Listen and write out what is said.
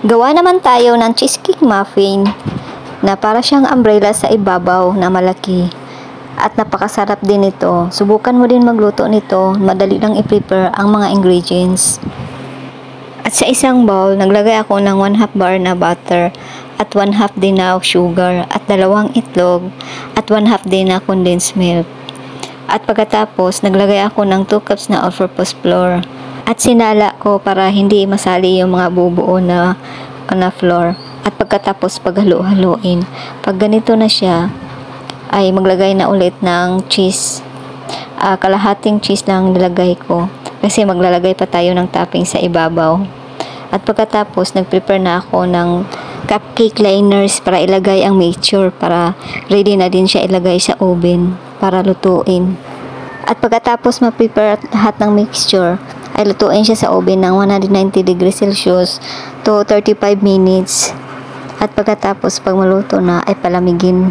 Gawa naman tayo ng cheesecake muffin na para siyang umbrella sa ibabaw na malaki. At napakasarap din ito. Subukan mo din magluto nito. Madali lang i-prepare ang mga ingredients. At sa isang bowl, naglagay ako ng 1/2 bar na butter at 1/2 din na sugar at 2 itlog at 1/2 din na condensed milk. At pagkatapos, naglagay ako ng 2 cups na all-purpose flour. At sinala ko para hindi masali yung mga bubuo na flour. At pagkatapos paghalo-haloin, pag ganito na siya, ay maglagay na ulit ng cheese. Kalahating cheese lang nilagay ko kasi maglalagay pa tayo ng topping sa ibabaw. At pagkatapos nag-prepare na ako ng cupcake liners para ilagay ang mixture, para ready na din siya ilagay sa oven para lutuin. At pagkatapos ma-prepare lahat ng mixture, ay lutuin siya sa oven ng 190 degrees Celsius to 35 minutes. At pagkatapos pag maluto na ay palamigin.